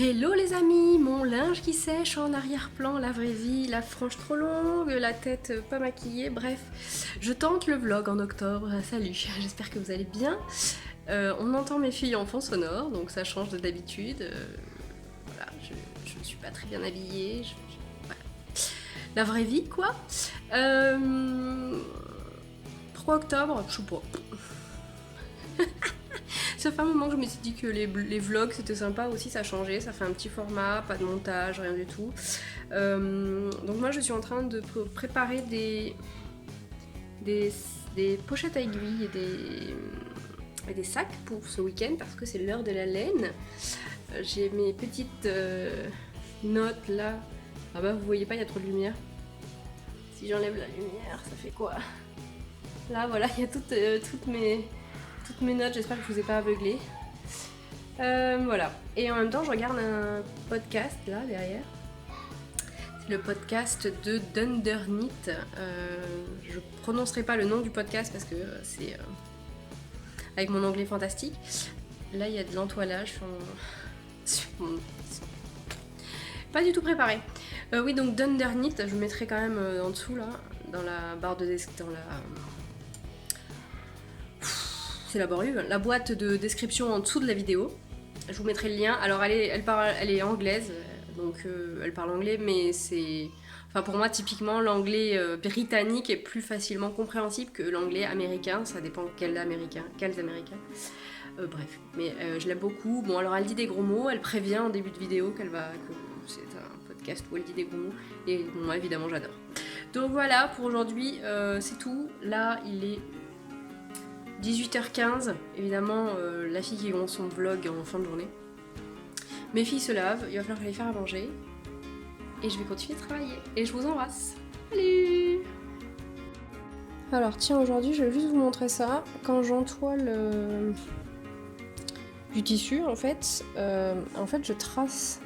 Hello les amis, mon linge qui sèche en arrière-plan, la vraie vie, la frange trop longue, la tête pas maquillée, bref. Je tente le vlog en octobre, salut, j'espère que vous allez bien. On entend mes filles en fond sonore, donc ça change de d'habitude. Voilà, je ne suis pas très bien habillée, voilà. La vraie vie quoi. 3 octobre, je sais pas. Ça fait un moment que je me suis dit que les vlogs c'était sympa aussi, ça changeait, ça fait un petit format, pas de montage, rien du tout. Donc moi je suis en train de préparer des pochettes à aiguilles et des sacs pour ce week-end parce que c'est l'heure de la laine. J'ai mes petites notes là. Ah bah vous voyez pas, il y a trop de lumière. Si j'enlève la lumière, ça fait quoi? Là voilà, il y a toutes mes notes, j'espère que je vous ai pas aveuglé. Voilà. Et en même temps, je regarde un podcast là derrière. C'est le podcast de Dunderneath. Je prononcerai pas le nom du podcast parce que c'est avec mon anglais fantastique. Là, il y a de l'entoilage sur mon... Pas du tout préparé. Oui, donc Dunderneath, je vous mettrai quand même en dessous là, dans la barre de description, c'est laborieux, la boîte de description en dessous de la vidéo. Je vous mettrai le lien. Alors elle est anglaise, donc elle parle anglais, mais c'est... Enfin pour moi typiquement l'anglais britannique est plus facilement compréhensible que l'anglais américain, ça dépend quels américains. Bref, mais je l'aime beaucoup. Bon alors elle dit des gros mots, elle prévient en début de vidéo que c'est un podcast où elle dit des gros mots, et moi évidemment j'adore. Donc voilà, pour aujourd'hui c'est tout. Là il est 18h15, évidemment, la fille qui commence son vlog en fin de journée. Mes filles se lavent, il va falloir les faire à manger. Et je vais continuer de travailler. Et je vous embrasse. Salut! Alors tiens, aujourd'hui, je vais juste vous montrer ça. Quand j'entoile du tissu, en fait, je trace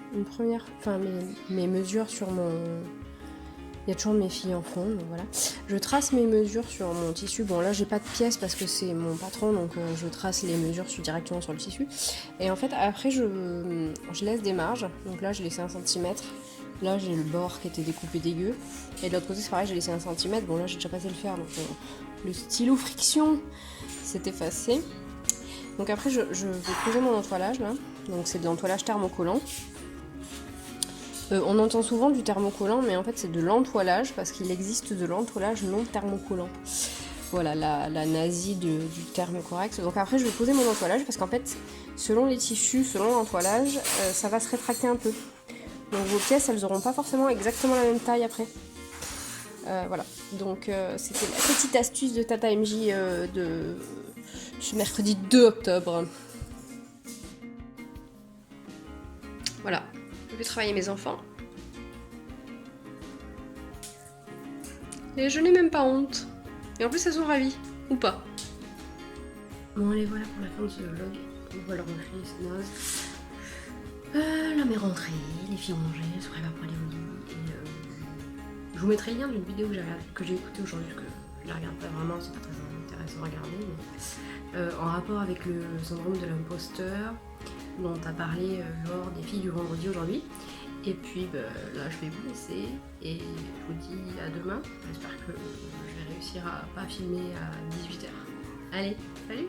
mes mesures sur mon... Il y a toujours mes filles en fond, donc voilà. Je trace mes mesures sur mon tissu. Bon là j'ai pas de pièces parce que c'est mon patron, donc je trace les mesures directement sur le tissu. Et en fait après je laisse des marges. Donc là j'ai laissé 1 cm. Là j'ai le bord qui était découpé dégueu. Et de l'autre côté c'est pareil, j'ai laissé 1 cm. Bon là j'ai déjà passé le fer, donc le stylo friction s'est effacé. Donc après je vais poser mon entoilage là. Donc c'est de l'entoilage thermocollant. On entend souvent du thermocollant, mais en fait c'est de l'entoilage parce qu'il existe de l'entoilage non thermocollant. Voilà la nazie du terme correct. Donc après je vais poser mon entoilage parce qu'en fait selon les tissus, selon l'entoilage, ça va se rétracter un peu. Donc vos pièces elles auront pas forcément exactement la même taille après. Voilà, donc c'était la petite astuce de Tata MJ de ce mercredi 2 octobre. Voilà. Je vais travailler mes enfants. Et je n'ai même pas honte. Et en plus, elles sont ravies. Ou pas. Bon, allez, voilà pour la fin de ce vlog. On voit la rentrée, c'est naze. La mère rentrée, les filles ont mangé, elles sont prêtes pour aller au lit. Et je vous mettrai le lien d'une vidéo que j'ai écoutée aujourd'hui, parce que je la regarde pas vraiment, c'est pas très intéressant à regarder. Mais, en rapport avec le syndrome de l'imposteur, dont a parlé Laure des filles du vendredi aujourd'hui. Et puis là je vais vous laisser et je vous dis à demain. J'espère que je vais réussir à pas filmer à 18h. Allez, salut!